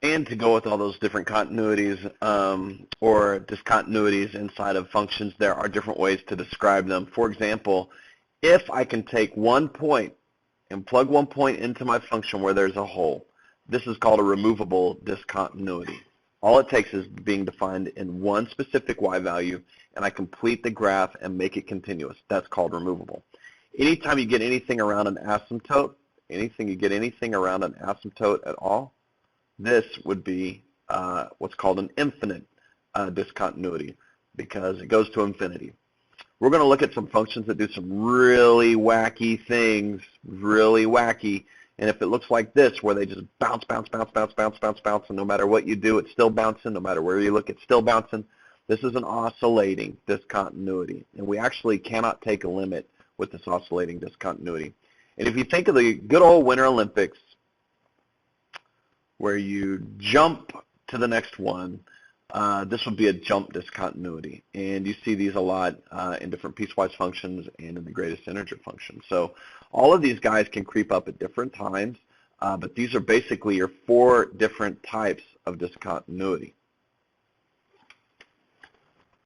And to go with all those different continuities or discontinuities inside of functions, there are different ways to describe them. For example, if I can take one point and plug one point into my function where there's a hole, this is called a removable discontinuity. All it takes is being defined in one specific y value, and I complete the graph and make it continuous. That's called removable. Anytime you get anything around an asymptote, at all, this would be what's called an infinite discontinuity because it goes to infinity. We're going to look at some functions that do some really wacky things, really wacky. And if it looks like this, where they just bounce, bounce, bounce, bounce, bounce, bounce, bounce, and no matter what you do, it's still bouncing. No matter where you look, it's still bouncing. This is an oscillating discontinuity. And we actually cannot take a limit with this oscillating discontinuity. And if you think of the good old Winter Olympics, where you jump to the next one, this would be a jump discontinuity. And you see these a lot in different piecewise functions and in the greatest integer function. So all of these guys can creep up at different times, but these are basically your 4 different types of discontinuity.